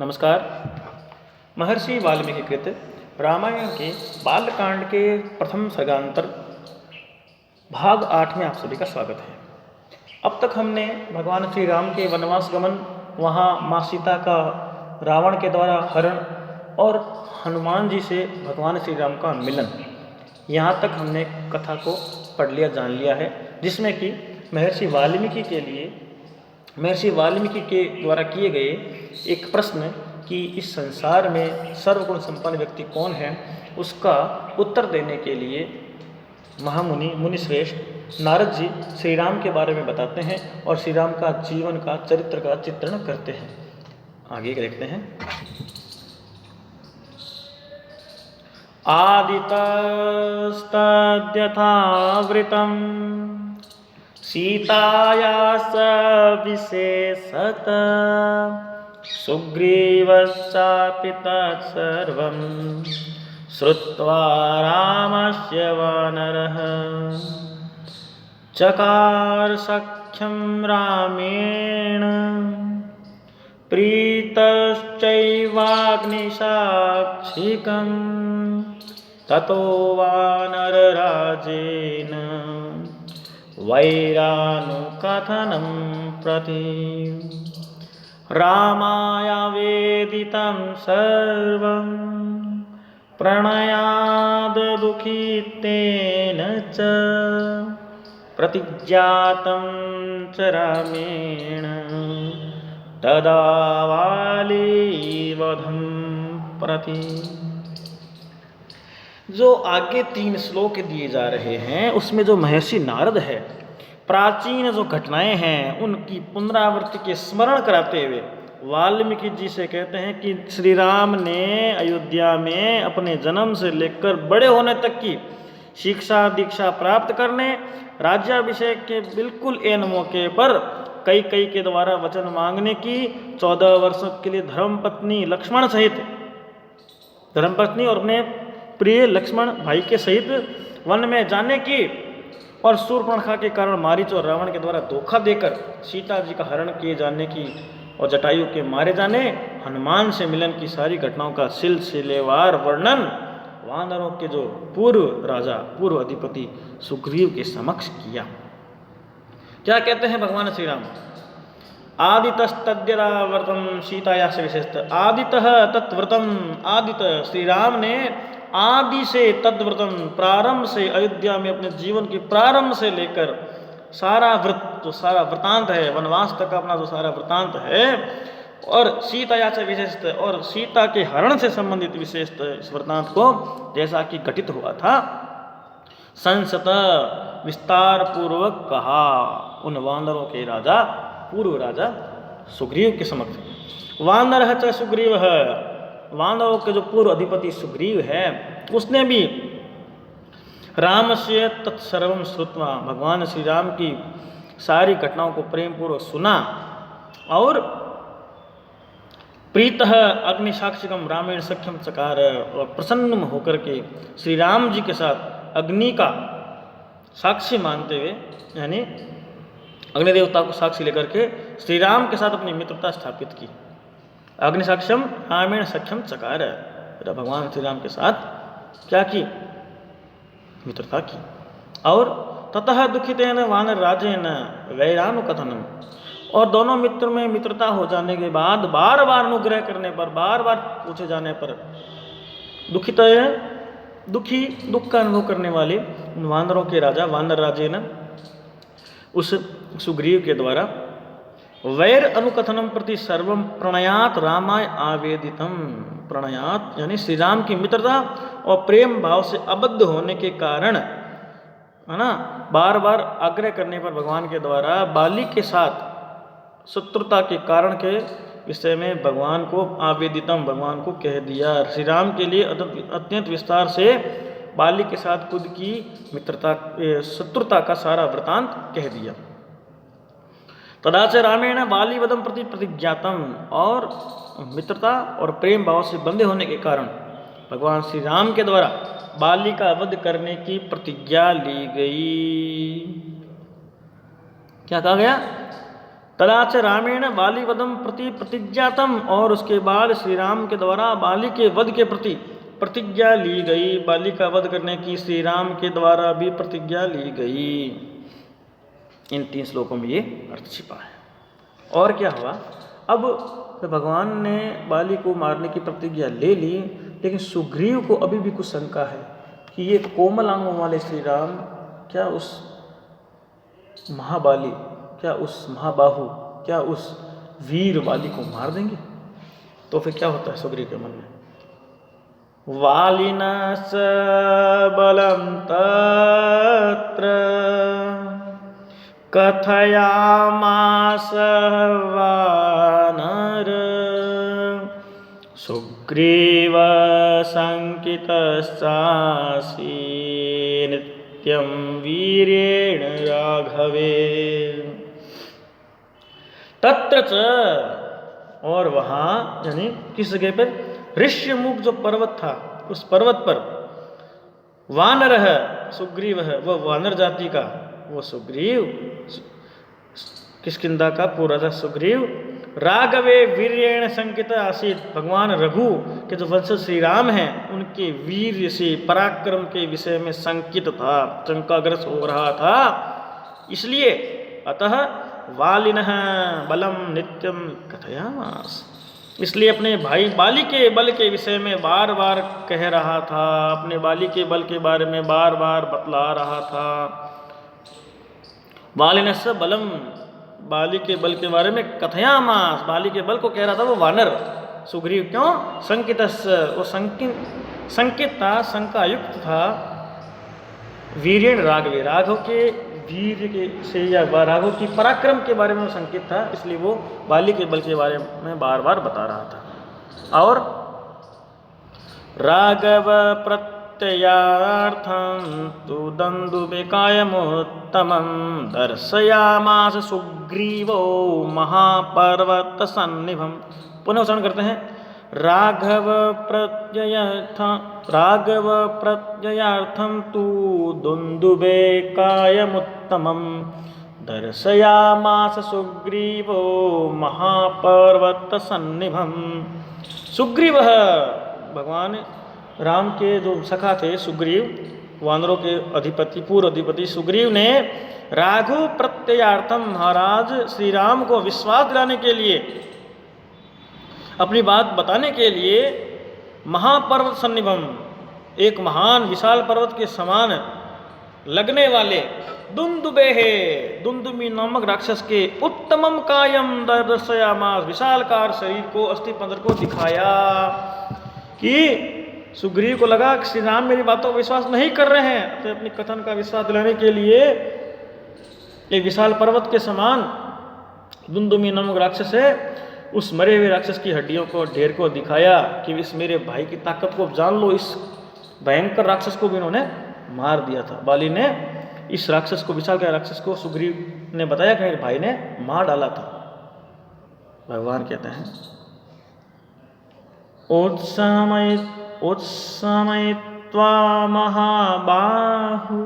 नमस्कार। महर्षि वाल्मीकि कृत रामायण के बालकांड के प्रथम सर्गांतर भाग 8 में आप सभी का स्वागत है। अब तक हमने भगवान श्री राम के वनवास गमन, वहाँ माँ सीता का रावण के द्वारा हरण और हनुमान जी से भगवान श्री राम का मिलन, यहाँ तक हमने कथा को पढ़ लिया, जान लिया है, जिसमें कि महर्षि वाल्मीकि के द्वारा किए गए एक प्रश्न कि इस संसार में सर्वगुण संपन्न व्यक्ति कौन है, उसका उत्तर देने के लिए महामुनि मुनिश्रेष्ठ नारद जी श्री राम के बारे में बताते हैं और श्री राम का जीवन का, चरित्र का चित्रण करते हैं। आगे देखते हैं। आदितस्तद्यथावृतम् सीतायाः विशेषतः सुग्रीवश्चापि तत्सर्वं श्रुत्वा रामस्य वानरः चकार सख्यं रामेण प्रीतश्चैवाग्निसाक्षिकं ततो वानरराजेन वैरानुकथनं प्रति रामायावेदितं सर्वं प्रणयाददुःखितेन च प्रतिज्ञातं च रामेण तदा वालीवधं प्रति। जो आगे 3 श्लोक दिए जा रहे हैं उसमें जो महर्षि नारद है, प्राचीन जो घटनाएं हैं उनकी पुनरावृत्ति के स्मरण कराते हुए वाल्मीकि जी से कहते हैं कि श्री राम ने अयोध्या में अपने जन्म से लेकर बड़े होने तक की शिक्षा दीक्षा प्राप्त करने, राज्याभिषेक के बिल्कुल एन मौके पर कई के द्वारा वचन मांगने की, 14 वर्षों के लिए धर्मपत्नी लक्ष्मण सहित, धर्मपत्नी और अपने प्रिय लक्ष्मण भाई के सहित वन में जाने की, और शूर्पणखा के कारण मारीच और रावण के द्वारा धोखा देकर सीता जी का हरण किए जाने की और जटायु के मारे जाने, हनुमान से मिलन की सारी घटनाओं का सिलसिलेवार वर्णन वानरों के जो पूर्व राजा, पूर्व अधिपति सुग्रीव के समक्ष किया। क्या कहते हैं भगवान श्री राम? आदितस्तद्यथाव्रतम् सीताया से विशेषतः आदितः तत्व्रतम। आदित श्री राम ने आदि से तद्व्रतम, प्रारंभ से, अयोध्या में अपने जीवन के प्रारंभ से लेकर सारा व्रत, जो सारा वृतांत है, वनवास तक का अपना जो सारा वृतांत है, और सीताया से विशेषतः, और सीता के हरण से संबंधित विशेषतः इस वृतांत को जैसा कि घटित हुआ था, संसत विस्तार पूर्वक कहा उन वानरों के राजा, पूर्व राजा सुग्रीव के समक्ष। वानर च सुग्रीव है, वानरों के जो पूर्व अधिपति सुग्रीव है, उसने भी राम से तत्सर्वम श्रुत्वा, भगवान श्री राम की सारी घटनाओं को प्रेम पूर्वक सुना और प्रीतः अग्निसाक्षिकम रामेण सख्यम चकार, और प्रसन्न होकर के श्री राम जी के साथ अग्नि का साक्षी मानते हुए, यानी अग्निदेवता को साक्षी लेकर के श्री राम के साथ अपनी मित्रता स्थापित की। अग्निसाक्ष्यम रामेण सख्यम चकार, भगवान श्री राम के साथ क्या की? मित्रता की। और ततः दुखितेन वानर राजेन वैरानुकथनम, और दोनों मित्र में मित्रता हो जाने के बाद बार बार अनुग्रह करने पर, बार बार पूछे जाने पर दुखित है, दुखी, दुख का अनुभव करने वाले वानरों के राजा वानर राजेन, उस सुग्रीव के द्वारा वैर अनुकथनम प्रति सर्वम प्रणयात रामाय आवेदितम। प्रणयात यानी श्री राम की मित्रता और प्रेम भाव से अबद्ध होने के कारण, है ना, बार बार आग्रह करने पर भगवान के द्वारा बाली के साथ शत्रुता के कारण के विषय में भगवान को आवेदितम, भगवान को कह दिया। श्री राम के लिए अत्यंत विस्तार से बाली के साथ खुद की मित्रता, शत्रुता का सारा वृतांत कह दिया। तदा से रामेण बालीवधम प्रति प्रतिज्ञातम, और मित्रता और प्रेम भाव से बंधे होने के कारण भगवान श्री राम के द्वारा बाली का वध करने की प्रतिज्ञा ली गई। क्या कहा गया? तदा च रामेण बालीवधम प्रति प्रतिज्ञातम, और उसके बाद श्री राम के द्वारा बाली के वध के प्रति प्रतिज्ञा ली गई। बाली का वध करने की श्री राम के द्वारा भी प्रतिज्ञा ली गई। इन 3 श्लोकों में ये अर्थ छिपा है। और क्या हुआ, अब तो भगवान ने बाली को मारने की प्रतिज्ञा ले ली, लेकिन सुग्रीव को अभी भी कुछ शंका है कि ये कोमल आंगों वाले श्री राम क्या उस महाबाली, क्या उस महाबाहु, क्या उस वीर बाली को मार देंगे। तो फिर क्या होता है सुग्रीव के मन में, वालिनस बलम तत्र कथयामास वानर सुग्रीव संकितस्तासि नित्यं वीरेण राघवे। तत्र च, और वहाँ यानी किस जगह पर, ऋष्यमुख जो पर्वत था उस पर्वत पर वानर है सुग्रीव है, वह वानर जाति का वो सुग्रीव, किष्किंधा का पूरा था सुग्रीव, राघवे वीर्येण संकित आसीत, भगवान रघु के जो वंशज श्री राम हैं उनके वीर्य से पराक्रम के विषय में संकित था, शंकाग्रस्त हो रहा था। इसलिए अतः वालिनः बलम नित्यम कथयामास, इसलिए अपने भाई बाली के बल के विषय में बार बार कह रहा था, अपने बाली के बल के बारे में बार बार बतला रहा था। वालिनस्य बलम, बाली के बल के बारे में कथयामास, बाली के बल को कह रहा था वो वानर सुग्रीव। क्यों? संकितस्य, वो संकित था, शंकायुक्त था, वीर्येण राघवे, राघव के वीर के से या राघव की पराक्रम के बारे में वो संकित था, इसलिए वो बाली के बल के बारे में बार बार बता रहा था। और राघव प्रत्ययार्थं तु दन्दुभिकायमुत्तमं दर्शयामास सुग्रीवो महापर्वत सन्निभम। पुनः उच्चारण करते हैं, राघव प्रत्ययार्थं तु दुन्दुभिकायमुत्तमं दर्शयामास सुग्रीवो महापर्वत सन्निभम। सुग्रीव भगवान राम के जो सखा थे सुग्रीव, वानरों के अधिपति, पूर्व अधिपति सुग्रीव ने राघु प्रत्ययार्थम, महाराज श्री राम को विश्वास दिलाने के लिए, अपनी बात बताने के लिए, महापर्वत सन्निभम, एक महान विशाल पर्वत के समान लगने वाले दुंदुबेहे, दुंदुबी नामक राक्षस के उत्तमम कायम दर्शयामास, विशालकार शरीर को, अस्थि पंजर को दिखाया। कि सुग्रीव को लगा कि श्री राम मेरी बातों को विश्वास नहीं कर रहे हैं, तो अपनी कथन का विश्वास दिलाने के लिए एक विशाल पर्वत के समान दुंदुमी नामक राक्षस है, उस मरे हुए राक्षस की हड्डियों को, ढेर को दिखाया कि इस मेरे भाई की ताकत को जान लो। इस भयंकर राक्षस को भी इन्होंने मार दिया था, बाली ने इस राक्षस को, विशाल के राक्षस को सुग्रीव ने बताया कि मेरे भाई ने मार डाला था। भगवान कहते हैं, उत्समयित्वा महाबाहु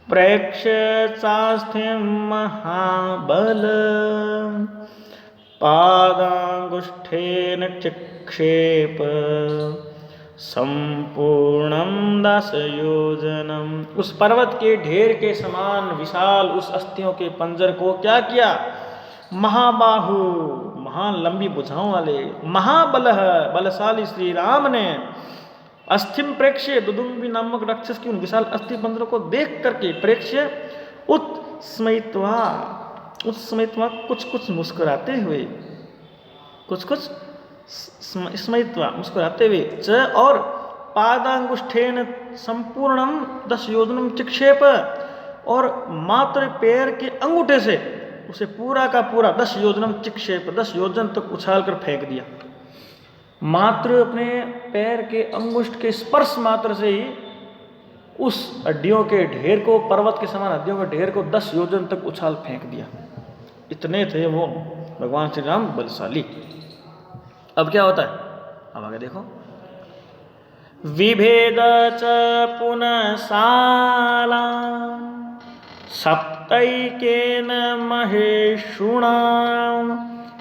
प्रेक्ष्य चास्थिं महाबल पादांगुष्ठेन चिक्षेप संपूर्णम 10 योजनम। उस पर्वत के ढेर के समान विशाल उस अस्थियों के पंजर को क्या किया? महाबाहु, महान लंबी भुजाओं वाले, महाबल, बलशाली श्री राम ने अस्थिम प्रेक्ष्य, दुदुम्बी नामक राक्षस की उन विशाल अस्थि पंजरों को देख करके, प्रेक्ष्य उत्स्मयित्वा, उत्स्मयित्वा कुछ कुछ मुस्कुराते हुए, कुछ कुछ स्मयित्वा मुस्कुराते हुए, च और पादांगुष्ठेन संपूर्णम 10 योजनम चिक्षेप, और मात्र पैर के अंगूठे से उसे पूरा का पूरा 10 योजनम चिक्षेप, 10 योजन तक उछाल कर फेंक दिया। मात्र अपने पैर के अंगुष्ठ के स्पर्श मात्र से ही उस हड्डियों के ढेर को, पर्वत के समान हड्डियों के ढेर को 10 योजन तक उछाल फेंक दिया। इतने थे वो भगवान श्री राम बलशाली। अब क्या होता है? अब आगे देखो, विभेद च पुनः साला सप्तैकेन महेशुणा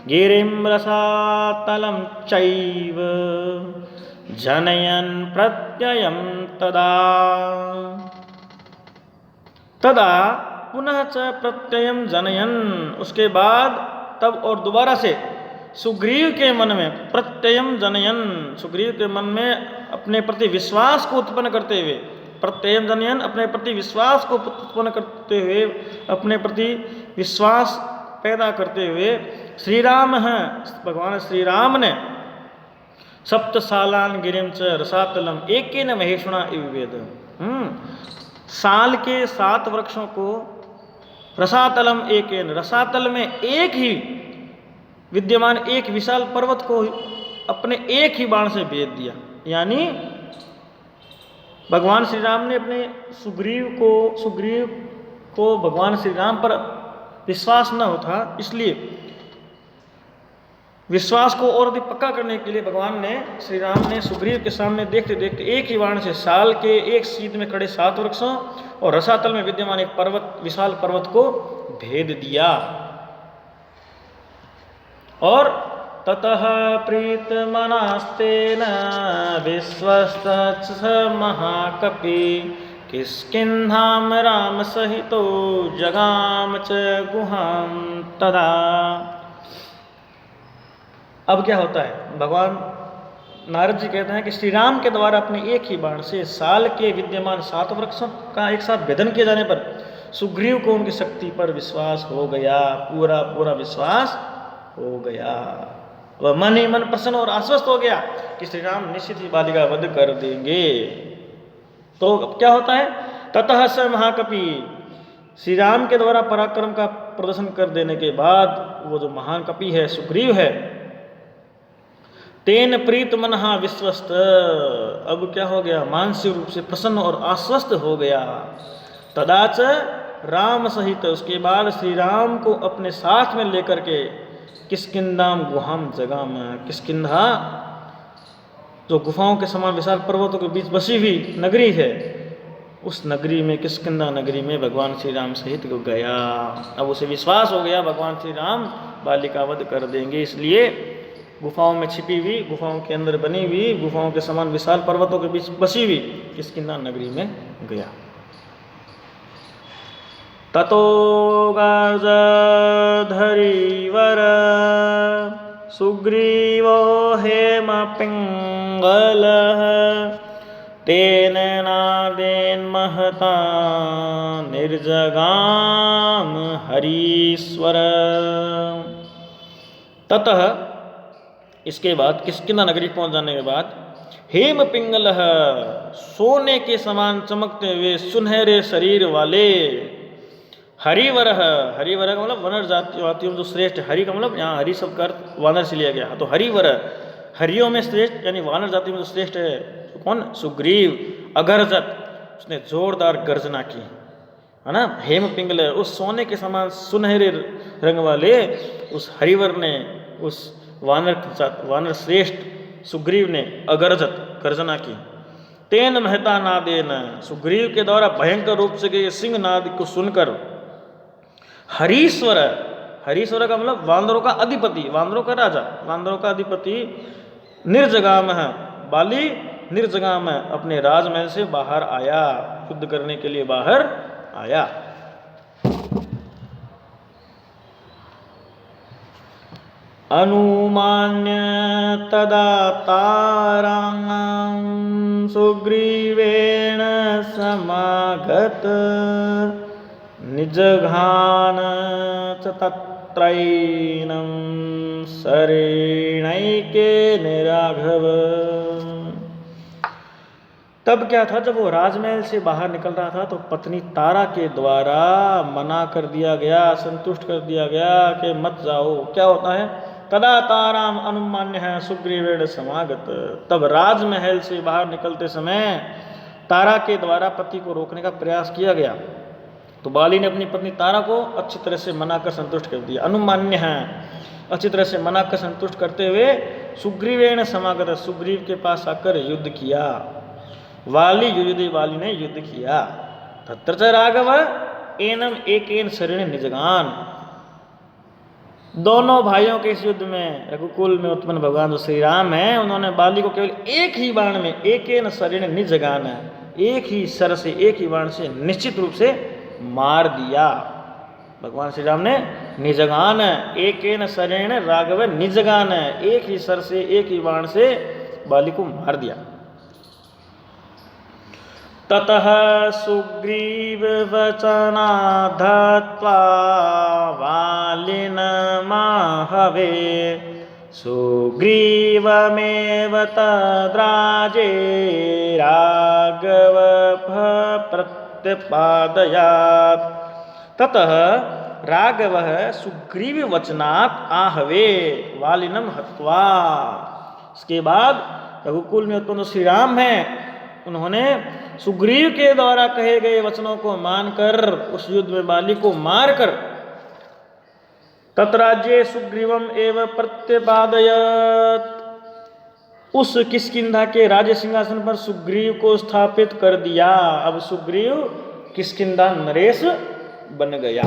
गिरिं रसातलं चैव जनयन् प्रत्ययं तदा। तदा पुनः च प्रत्ययम जनयन, उसके बाद तब और दोबारा से सुग्रीव के मन में प्रत्ययम जनयन, सुग्रीव के मन में अपने प्रति विश्वास को उत्पन्न करते हुए, प्रत्ययम जनयन अपने प्रति विश्वास को उत्पन्न करते हुए, अपने प्रति विश्वास पैदा करते हुए श्री राम हैं, भगवान श्री राम ने सप्तसालान गिरिम च रसातलम एकेन महेशुणा इव वेद, साल के 7 वृक्षों को रसातलम एकेन, रसातल में एक ही विद्यमान एक विशाल पर्वत को अपने एक ही बाण से भेद दिया। यानी भगवान श्री राम ने अपने सुग्रीव को भगवान श्री राम पर विश्वास न होता, इसलिए विश्वास को और अधिक पक्का करने के लिए भगवान ने श्री राम ने सुग्रीव के सामने देखते देखते एक ही बाण से साल के एक सीध में खड़े 7 वृक्षों और रसातल में विद्यमान एक पर्वत, विशाल पर्वत को भेद दिया। और ततः प्रीतमनास्तेन विश्वस्त महाकपि किष्किन्धाम राम सहितो जगाम च गुहाम तदा। अब क्या होता है, भगवान नारद जी कहते हैं कि श्री राम के द्वारा अपने एक ही बाण से साल के विद्यमान 7 वृक्षों का एक साथ भेदन किए जाने पर सुग्रीव को उनकी शक्ति पर विश्वास हो गया, पूरा विश्वास हो गया। वह मन ही मन प्रसन्न और आश्वस्त हो गया कि श्री राम निश्चित ही बाली का वध कर देंगे। तो अब क्या होता है, ततः स महाकपि, श्री राम के द्वारा पराक्रम का प्रदर्शन कर देने के बाद वो जो महान कपि है सुग्रीव है, तेन प्रीत मनहा विश्वस्त, अब क्या हो गया, मानसिक रूप से प्रसन्न और आश्वस्त हो गया। तदाच राम सहित, उसके बाद श्री राम को अपने साथ में लेकर के किष्किंधाम गुहाम जगाम, किष्किंधा जो गुफाओं के समान विशाल पर्वतों के बीच बसी हुई नगरी है, उस नगरी में, किष्किंधा नगरी में भगवान श्री राम सहित गया। अब उसे विश्वास हो गया भगवान श्री राम बाली का वध कर देंगे, इसलिए गुफाओं में छिपी हुई, गुफाओं के अंदर बनी हुई, गुफाओं के समान विशाल पर्वतों के बीच बसी हुई किष्किंधा नगरी में गया। ततो गर्जधरीवर सुग्रीवो हेम पिंगलः तेन नादेन महता निर्जगाम हरीश्वर। ततः, इसके बाद किष्किंधा नगरी पहुंच जाने के बाद, हेम पिंगल, सोने के समान चमकते हुए सुनहरे शरीर वाले, हरिवर, हरिवर का मतलब वानर जातियों जो श्रेष्ठ, हरि का मतलब यहाँ हरि शब्द का अर्थ वानर से लिया गया, तो हरिवर, हरियों में श्रेष्ठ यानी वानर जाति में जो श्रेष्ठ है कौन, सुग्रीव। अगरजत, उसने जोरदार गर्जना की, है ना। हेम पिंगल, उस सोने के समान सुनहरे रंग वाले उस हरिवर ने, उस वानर श्रेष्ठ सुग्रीव ने अगरजत गर्जना की। तेन महता नादेन, सुग्रीव के द्वारा भयंकर रूप से गए सिंह नाद को सुनकर हरीश्वर, हरीश्वर का मतलब वानरों का अधिपति, वानरों का राजा, वानरों का अधिपति, निर्जगाम है, बाली निर्जगाम है, अपने राजमहल से बाहर आया, युद्ध करने के लिए बाहर आया। अनुमान्य तदा तारां सुग्रीवेण समागत निजघान च तत्रैनं शरेणैके निराघव। तब क्या था, जब वो राजमहल से बाहर निकल रहा था तो पत्नी तारा के द्वारा मना कर दिया गया, संतुष्ट कर दिया गया कि मत जाओ। क्या होता है, तदा ताराम अनुमान्य है सुग्रीवेण समागत, तब राजमहल से बाहर निकलते समय तारा के द्वारा पति को रोकने का प्रयास किया गया, तो बाली ने अपनी पत्नी तारा को अच्छी तरह से मनाकर संतुष्ट कर दिया। अनुमान्य है, अच्छी तरह से मनाकर संतुष्ट करते हुए सुग्रीवेण समागत, सुग्रीव के पास आकर युद्ध किया। वाली युयुधे, वाली ने युद्ध किया। तत्र च राघव, एनम एकेन शरेण निजगान। दोनों भाइयों के इस युद्ध में रघुकुल में उत्पन्न भगवान जो श्री राम हैं, उन्होंने बाली को केवल एक ही बाण में एकेन शरेण निजगान, एक ही सर से एक ही बाण से निश्चित रूप से मार दिया। भगवान श्री राम ने निजगान एकेन शरेण राघव निजगान, एक ही सर से एक ही बाण से बाली को मार दिया। ततः सुग्रीव वचनाधत्वा वालिनमाहवे सुग्रीवमेव तद्राजे राघव प्रत्यपादयात्। ततः राघवः सुग्रीव वचनात् आहवे वालिनम हत्वा। इसके बाद रघुकुल में उत्पन्न श्री राम हैं, उन्होंने सुग्रीव के द्वारा कहे गए वचनों को मानकर उस युद्ध में बाली को मारकर तत्राज्ये सुग्रीवम एव प्रत्यपादयत्, उस किष्किंधा के राज्य सिंहासन पर सुग्रीव को स्थापित कर दिया। अब सुग्रीव किष्किंधा नरेश बन गया।